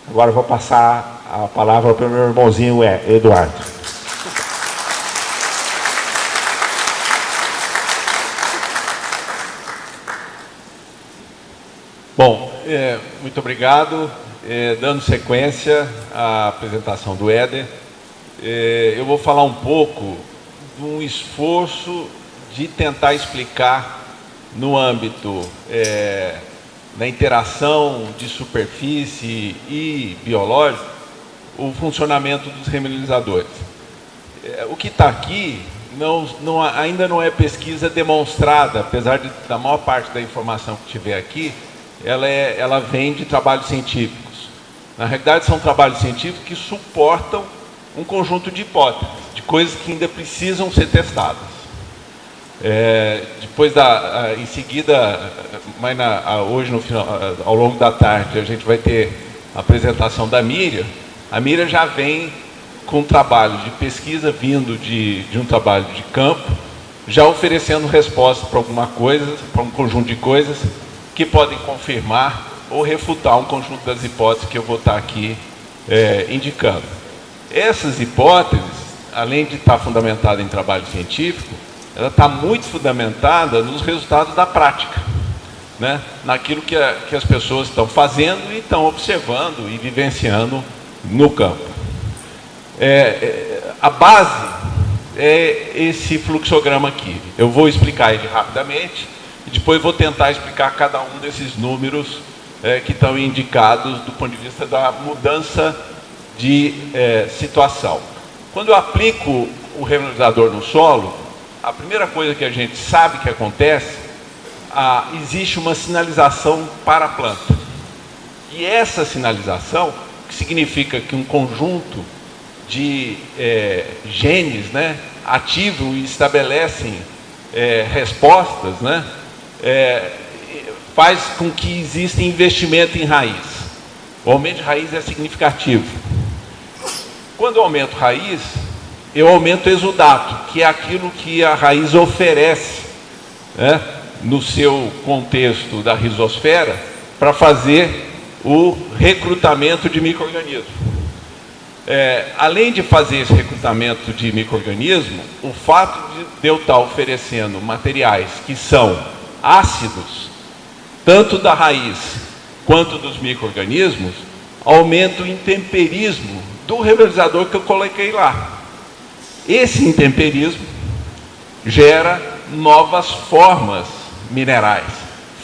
Agora eu vou passar a palavra para o meu irmãozinho Eduardo. Bom, muito obrigado. Dando sequência à apresentação do Éder, eu vou falar um pouco de um esforço de tentar explicar no âmbito da interação de superfície e biológico o funcionamento dos remineralizadores. O que está aqui ainda não é pesquisa demonstrada, apesar da maior parte da informação que tiver aqui, ela vem de trabalhos científicos. Na realidade, são trabalhos científicos que suportam um conjunto de hipóteses, de coisas que ainda precisam ser testadas. Em seguida, hoje no final, ao longo da tarde, a gente vai ter a apresentação da Miriam. A Miriam já vem com um trabalho de pesquisa vindo de um trabalho de campo, já oferecendo resposta para alguma coisa, para um conjunto de coisas que podem confirmar ou refutar um conjunto das hipóteses que eu vou estar aqui indicando. Essas hipóteses, além de estar fundamentada em trabalho científico, ela está muito fundamentada nos resultados da prática, né? Naquilo que as pessoas estão fazendo e estão observando e vivenciando no campo. A base é esse fluxograma aqui. Eu vou explicar ele rapidamente e depois vou tentar explicar cada um desses números que estão indicados do ponto de vista da mudança de situação. Quando eu aplico o remineralizador no solo, a primeira coisa que a gente sabe que acontece, existe uma sinalização para a planta. E essa sinalização, que significa que um conjunto de genes, né, ativam e estabelecem respostas, né, faz com que exista investimento em raiz. O aumento de raiz é significativo. Quando eu aumento raiz, eu aumento o exudato, que é aquilo que a raiz oferece, né, no seu contexto da rizosfera, para fazer o recrutamento de micro-organismos. Além de fazer esse recrutamento de micro-organismos, o fato de eu estar oferecendo materiais que são ácidos, tanto da raiz quanto dos micro-organismos, aumenta o intemperismo do remineralizador que eu coloquei lá. Esse intemperismo gera novas formas minerais,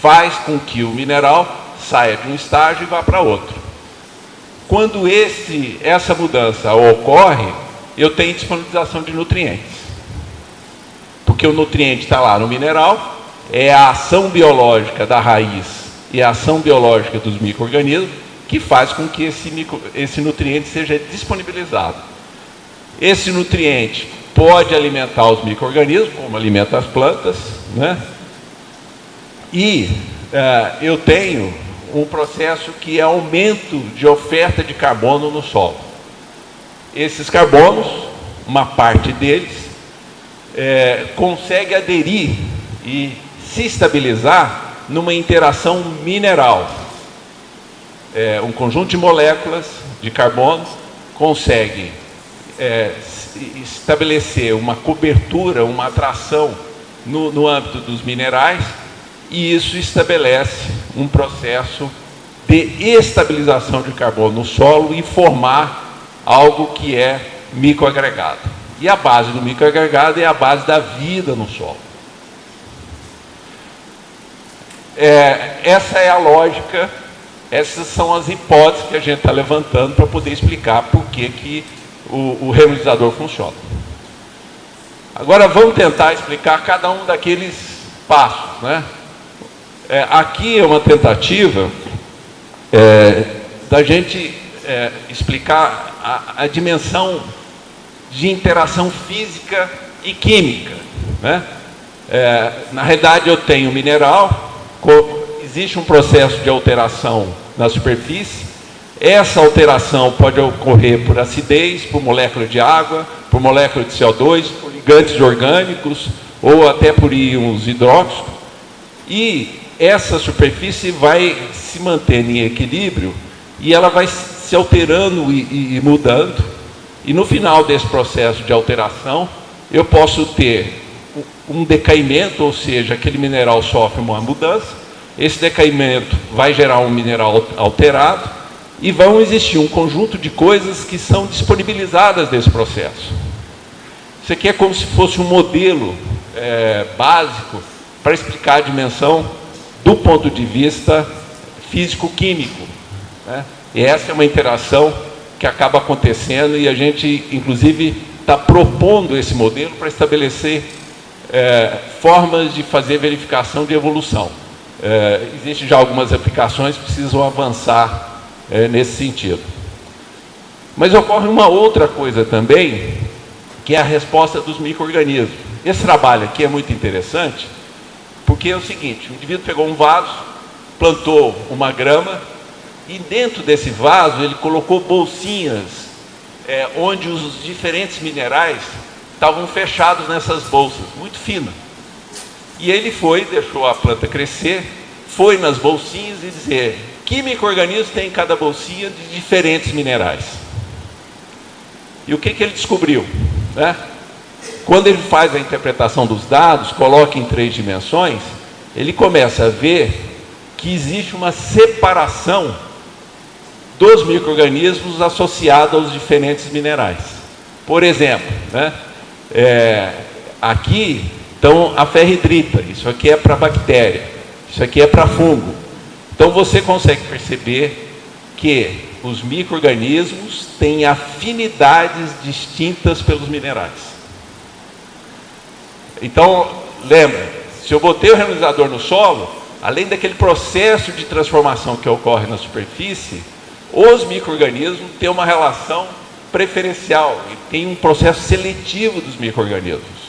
faz com que o mineral saia de um estágio e vá para outro. Quando essa mudança ocorre, eu tenho disponibilização de nutrientes, porque o nutriente está lá no mineral, é a ação biológica da raiz e a ação biológica dos micro-organismos que faz com que esse nutriente seja disponibilizado. Esse nutriente pode alimentar os micro-organismos, como alimenta as plantas, né? E eu tenho um processo que é aumento de oferta de carbono no solo. Esses carbonos, uma parte deles, consegue aderir e se estabilizar numa interação mineral. Um conjunto de moléculas de carbono consegue estabelecer uma cobertura, uma atração no âmbito dos minerais, e isso estabelece um processo de estabilização de carbono no solo e formar algo que é microagregado. E a base do microagregado é a base da vida no solo. Essa é a lógica, essas são as hipóteses que a gente está levantando para poder explicar por que o remineralizador funciona. Agora vamos tentar explicar cada um daqueles passos, né? Aqui é uma tentativa da gente explicar a dimensão de interação física e química, né? Na realidade, eu tenho mineral, existe um processo de alteração na superfície. Essa alteração pode ocorrer por acidez, por molécula de água, por molécula de CO2, por ligantes orgânicos ou até por íons hidróxicos. E essa superfície vai se manter em equilíbrio e ela vai se alterando e mudando, e no final desse processo de alteração, eu posso ter um decaimento, ou seja, aquele mineral sofre uma mudança, esse decaimento vai gerar um mineral alterado, e vão existir um conjunto de coisas que são disponibilizadas desse processo. Isso aqui é como se fosse um modelo básico para explicar a dimensão do ponto de vista físico-químico, né? E essa é uma interação que acaba acontecendo, e a gente, inclusive, está propondo esse modelo para estabelecer formas de fazer verificação de evolução. Existem já algumas aplicações que precisam avançar nesse sentido. Mas ocorre uma outra coisa também, que é a resposta dos micro-organismos. Esse trabalho aqui é muito interessante, porque é o seguinte: o indivíduo pegou um vaso, plantou uma grama, e dentro desse vaso ele colocou bolsinhas, onde os diferentes minerais estavam fechados nessas bolsas, muito finas. E ele deixou a planta crescer, foi nas bolsinhas e dizer que micro-organismos tem em cada bolsinha de diferentes minerais. E o que ele descobriu, né? Quando ele faz a interpretação dos dados, coloca em 3 dimensões, ele começa a ver que existe uma separação dos micro-organismos associados aos diferentes minerais. Por exemplo, né, aqui estão a ferridrita, isso aqui é para bactéria, isso aqui é para fungo. Então você consegue perceber que os micro-organismos têm afinidades distintas pelos minerais. Então, lembra, se eu botei o renalizador no solo, além daquele processo de transformação que ocorre na superfície, os micro-organismos têm uma relação preferencial, e tem um processo seletivo dos micro-organismos.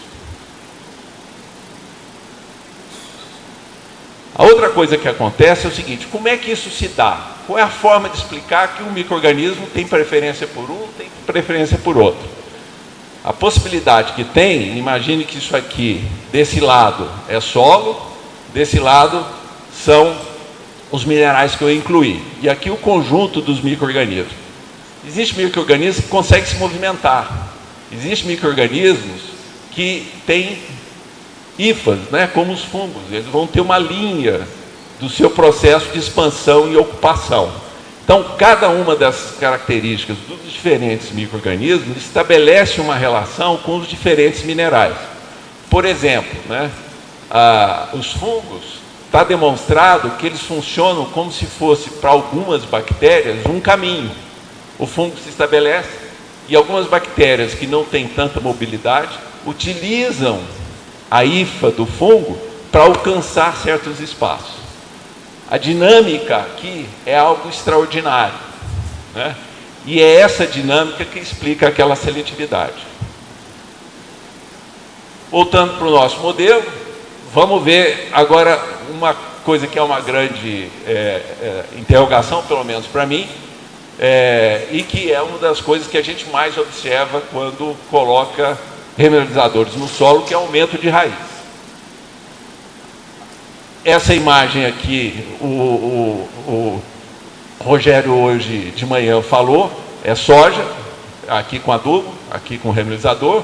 A outra coisa que acontece é o seguinte: como é que isso se dá? Qual é a forma de explicar que um micro-organismo tem preferência por um, tem preferência por outro? A possibilidade que tem, imagine que isso aqui, desse lado é solo, desse lado são os minerais que eu incluí, e aqui o conjunto dos micro-organismos. Existem micro-organismos que conseguem se movimentar, existem micro-organismos que têm hifas, né, como os fungos, eles vão ter uma linha do seu processo de expansão e ocupação. Então, cada uma das características dos diferentes micro-organismos estabelece uma relação com os diferentes minerais. Por exemplo, né, os fungos, está demonstrado que eles funcionam como se fosse, para algumas bactérias, um caminho. O fungo se estabelece, e algumas bactérias que não têm tanta mobilidade utilizam a hifa do fungo para alcançar certos espaços. A dinâmica aqui é algo extraordinário, né? E é essa dinâmica que explica aquela seletividade. Voltando para o nosso modelo, vamos ver agora uma coisa que é uma grande interrogação, pelo menos para mim, e que é uma das coisas que a gente mais observa quando coloca remineralizadores no solo, que é o aumento de raiz. Essa imagem aqui, o Rogério hoje de manhã falou, é soja, aqui com adubo, aqui com remineralizador.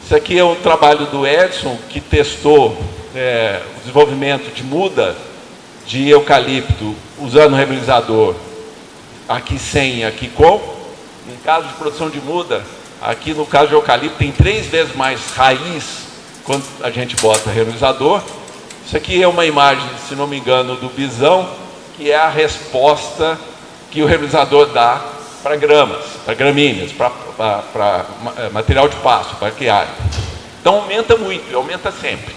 Isso aqui é um trabalho do Edson, que testou o desenvolvimento de muda de eucalipto usando remineralizador, aqui sem, aqui com. Em caso de produção de muda, aqui no caso de eucalipto, tem 3 vezes mais raiz quando a gente bota remineralizador. Isso aqui é uma imagem, se não me engano, do bisão, que é a resposta que o remineralizador dá para gramas, para gramíneas, para material de pasto, para criário. Então aumenta muito, aumenta sempre.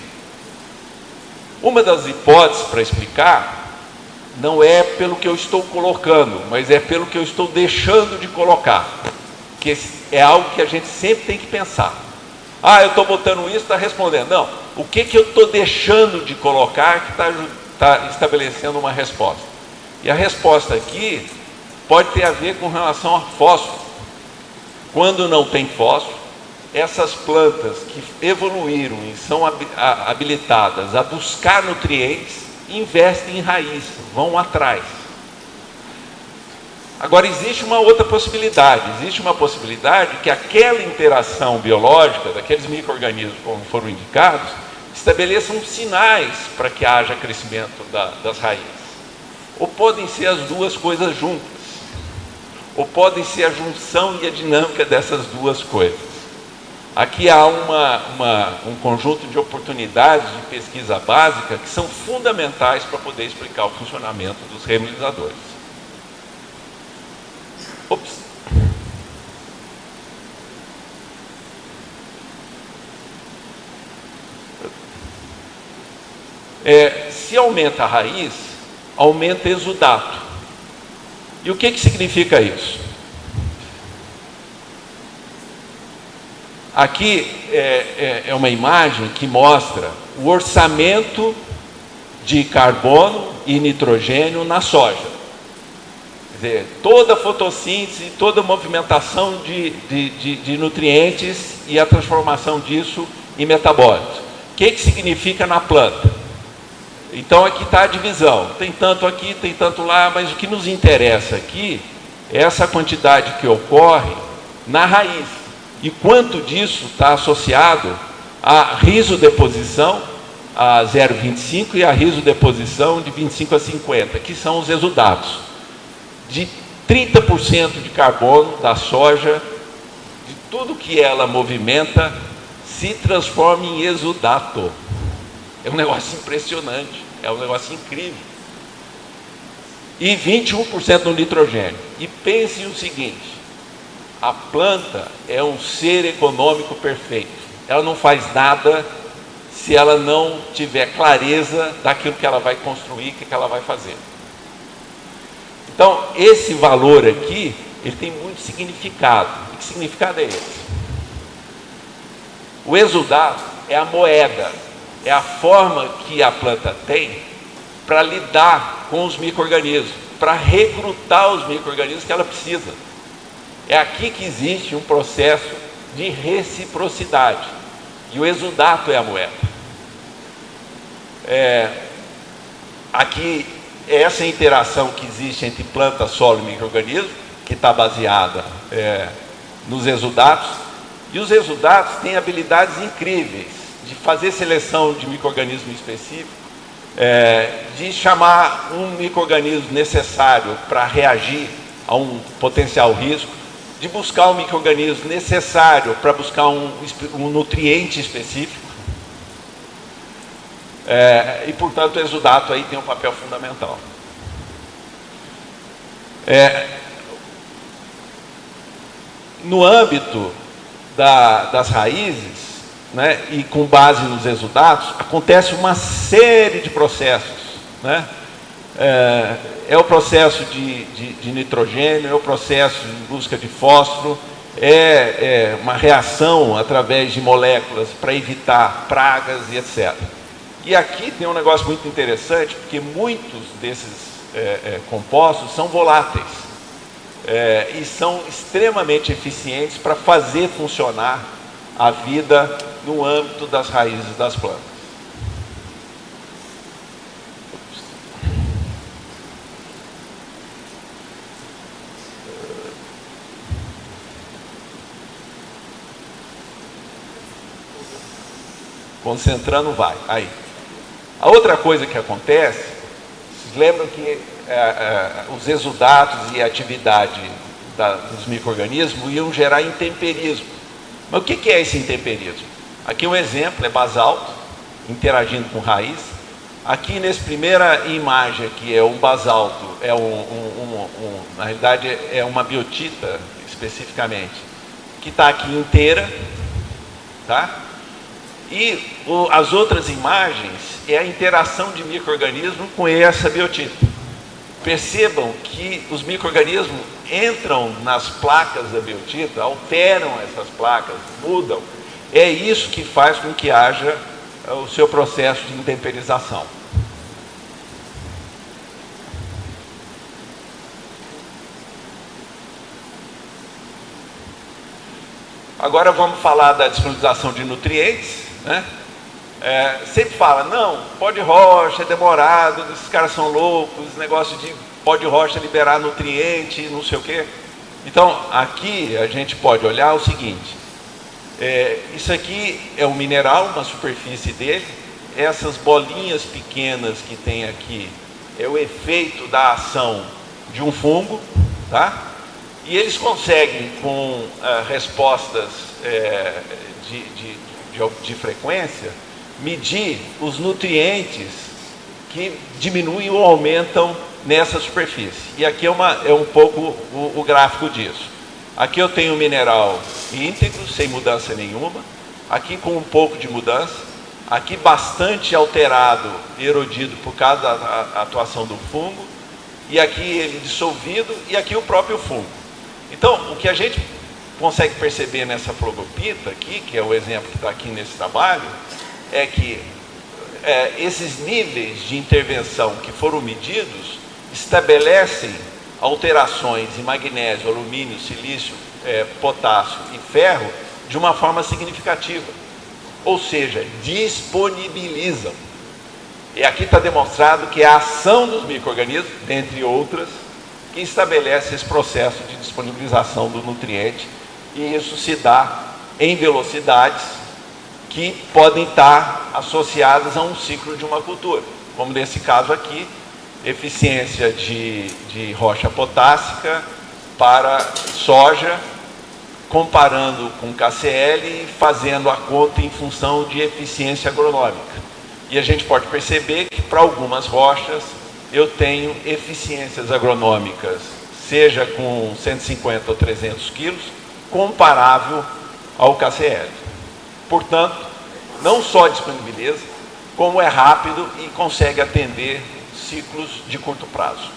Uma das hipóteses para explicar não é pelo que eu estou colocando, mas é pelo que eu estou deixando de colocar, que é algo que a gente sempre tem que pensar. Eu estou botando isso, está respondendo. Não, o que eu estou deixando de colocar que está estabelecendo uma resposta? E a resposta aqui pode ter a ver com relação a fósforo. Quando não tem fósforo, essas plantas que evoluíram e são habilitadas a buscar nutrientes, investem em raiz, vão atrás. Agora, existe uma outra possibilidade. Existe uma possibilidade que aquela interação biológica daqueles micro-organismos, como foram indicados, estabeleçam sinais para que haja crescimento das raízes. Ou podem ser as duas coisas juntas. Ou podem ser a junção e a dinâmica dessas duas coisas. Aqui há um conjunto de oportunidades de pesquisa básica que são fundamentais para poder explicar o funcionamento dos remineralizadores. Se aumenta a raiz, aumenta o exudato. E o que significa isso? Aqui é uma imagem que mostra o orçamento de carbono e nitrogênio na soja. Quer dizer, toda a fotossíntese, toda a movimentação de nutrientes e a transformação disso em metabólitos. O que significa na planta? Então aqui está a divisão, tem tanto aqui, tem tanto lá, mas o que nos interessa aqui é essa quantidade que ocorre na raiz. E quanto disso está associado à risodeposição a 0,25 e a risodeposição de 25 a 50, que são os exudatos. De 30% de carbono da soja, de tudo que ela movimenta, se transforma em exudato. É um negócio impressionante, é um negócio incrível. E 21% no nitrogênio. E pense o seguinte, a planta é um ser econômico perfeito. Ela não faz nada se ela não tiver clareza daquilo que ela vai construir, que ela vai fazer. Então, esse valor aqui, ele tem muito significado. E que significado é esse? O exudato é a moeda, é a forma que a planta tem para lidar com os micro-organismos, para recrutar os micro-organismos que ela precisa. É aqui que existe um processo de reciprocidade. E o exudato é a moeda. Aqui, essa interação que existe entre planta, solo e micro-organismo, que está baseada nos exudatos. E os exudatos têm habilidades incríveis de fazer seleção de micro-organismo específico, de chamar um micro-organismo necessário para reagir a um potencial risco, de buscar um micro-organismo necessário para buscar um nutriente específico. E, portanto, o exudato aí tem um papel fundamental. No âmbito das raízes, né, e com base nos exudatos, acontece uma série de processos, né? É o processo de nitrogênio, é o processo de busca de fósforo, é uma reação através de moléculas para evitar pragas e etc. E aqui tem um negócio muito interessante, porque muitos desses compostos são voláteis e são extremamente eficientes para fazer funcionar a vida no âmbito das raízes das plantas. Concentrando, vai. Aí. A outra coisa que acontece, vocês lembram que os exudatos e a atividade dos micro-organismos iam gerar intemperismo. Mas o que é esse intemperismo? Aqui um exemplo, é basalto, interagindo com raiz. Aqui nessa primeira imagem aqui é um basalto, na realidade é uma biotita especificamente, que está aqui inteira, tá? E as outras imagens é a interação de micro-organismos com essa biotita. Percebam que os micro-organismos entram nas placas da biotita, alteram essas placas, mudam. É isso que faz com que haja o seu processo de intemperização. Agora vamos falar da disponibilização de nutrientes, né? Sempre fala, não, pó de rocha, é demorado, esses caras são loucos, esse negócio de pó de rocha liberar nutriente, não sei o quê. Então, aqui a gente pode olhar o seguinte, isso aqui é um mineral, uma superfície dele, essas bolinhas pequenas que tem aqui é o efeito da ação de um fungo, tá? E eles conseguem, com respostas de frequência, medir os nutrientes que diminuem ou aumentam nessa superfície. E aqui é um pouco o gráfico disso. Aqui eu tenho o mineral íntegro, sem mudança nenhuma. Aqui com um pouco de mudança. Aqui bastante alterado, erodido por causa da atuação do fungo. E aqui ele dissolvido, e aqui o próprio fungo. Então, o que a gente consegue perceber nessa flogopita aqui, que é o exemplo que está aqui nesse trabalho, é que esses níveis de intervenção que foram medidos estabelecem alterações em magnésio, alumínio, silício, potássio e ferro de uma forma significativa. Ou seja, disponibilizam. E aqui está demonstrado que é a ação dos micro-organismos, dentre outras, que estabelece esse processo de disponibilização do nutriente, e isso se dá em velocidades que podem estar associadas a um ciclo de uma cultura, como nesse caso aqui, eficiência de rocha potássica para soja, comparando com KCl e fazendo a conta em função de eficiência agronômica. E a gente pode perceber que para algumas rochas eu tenho eficiências agronômicas, seja com 150 ou 300 quilos, comparável ao KCl. Portanto, não só disponibiliza, como é rápido e consegue atender ciclos de curto prazo.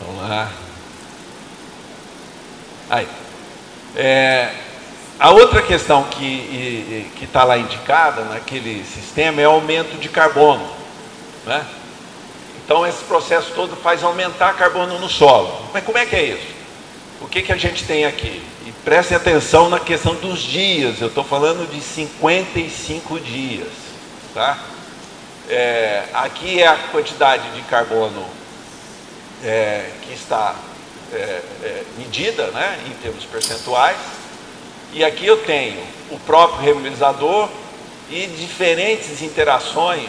Vamos lá. Aí. A outra questão que está lá indicada naquele sistema é o aumento de carbono, né? Então esse processo todo faz aumentar carbono no solo. Mas como é que é isso? O que a gente tem aqui? E prestem atenção na questão dos dias, eu estou falando de 55 dias, tá? Aqui é a quantidade de carbono que está medida, né, em termos percentuais, e aqui eu tenho o próprio remobilizador e diferentes interações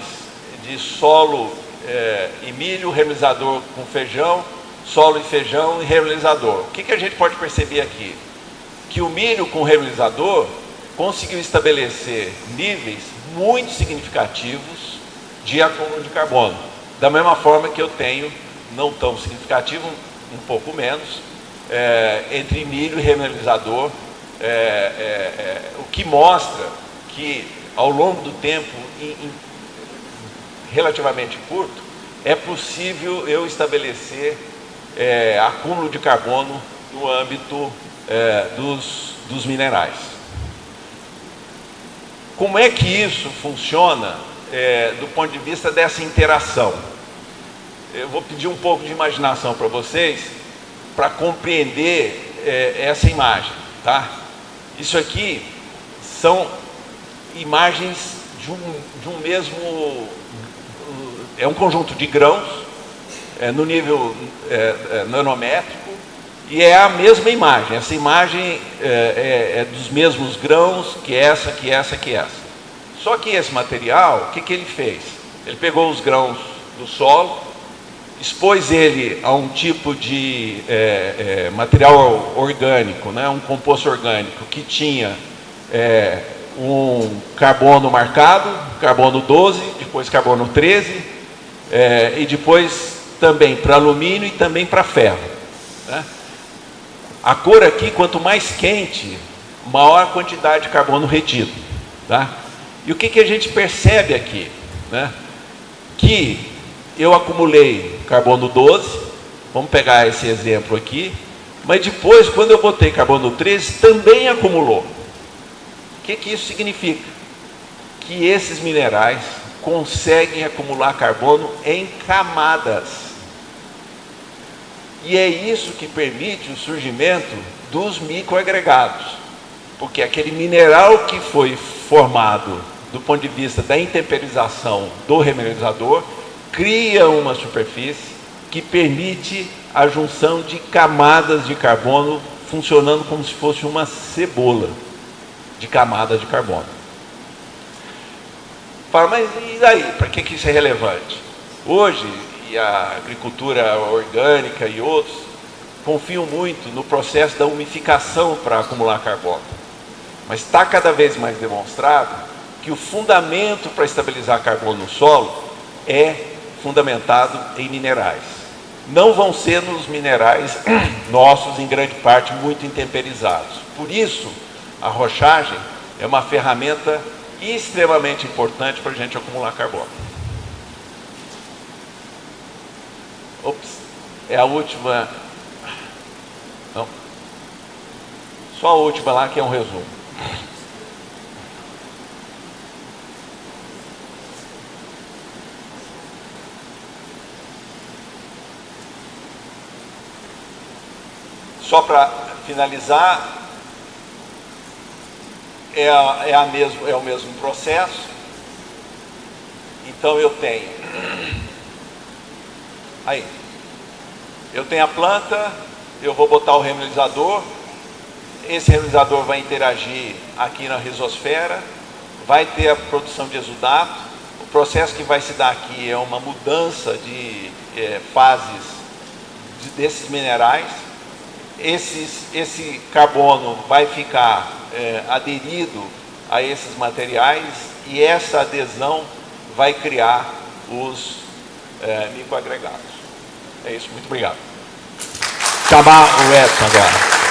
de solo e milho, remobilizador com feijão, solo e feijão e remobilizador. O que a gente pode perceber aqui? Que o milho com remobilizador conseguiu estabelecer níveis muito significativos de acúmulo de carbono, da mesma forma que eu tenho, não tão significativo, um pouco menos, entre milho e remobilizador, o que mostra que ao longo do tempo, relativamente curto, é possível eu estabelecer acúmulo de carbono no âmbito dos minerais. Como é que isso funciona do ponto de vista dessa interação? Eu vou pedir um pouco de imaginação para vocês, para compreender essa imagem, tá? Isso aqui são imagens de um mesmo... É um conjunto de grãos, no nível nanométrico, e é a mesma imagem. Essa imagem é dos mesmos grãos que essa, que essa, que essa. Só que esse material, o que ele fez? Ele pegou os grãos do solo, expôs ele a um tipo de material orgânico, né, um composto orgânico que tinha um carbono marcado, carbono 12, depois carbono 13, e depois também para alumínio e também para ferro, né? A cor aqui, quanto mais quente, maior a quantidade de carbono retido, tá? E o que a gente percebe aqui, né? Que eu acumulei carbono 12, vamos pegar esse exemplo aqui, mas depois, quando eu botei carbono 13, também acumulou. O que isso significa? Que esses minerais conseguem acumular carbono em camadas. E é isso que permite o surgimento dos microagregados. Porque aquele mineral que foi formado do ponto de vista da intemperização do remineralizador cria uma superfície que permite a junção de camadas de carbono funcionando como se fosse uma cebola de camadas de carbono. Fala, mas e daí? Para que isso é relevante? Hoje, e a agricultura orgânica e outros confiam muito no processo da umificação para acumular carbono. Mas está cada vez mais demonstrado que o fundamento para estabilizar carbono no solo é fundamentado em minerais. Não vão ser nos minerais nossos, em grande parte, muito intemperizados. Por isso, a rochagem é uma ferramenta extremamente importante para a gente acumular carbono. Ops, é a última. Não. Só a última lá que é um resumo. Só para finalizar, é o mesmo processo. Então eu tenho a planta, eu vou botar o remineralizador, esse remineralizador vai interagir aqui na rizosfera, vai ter a produção de exudato. O processo que vai se dar aqui é uma mudança de fases desses minerais. Esse carbono vai ficar aderido a esses materiais e essa adesão vai criar os microagregados. É isso, muito obrigado. Chamar o Edson agora.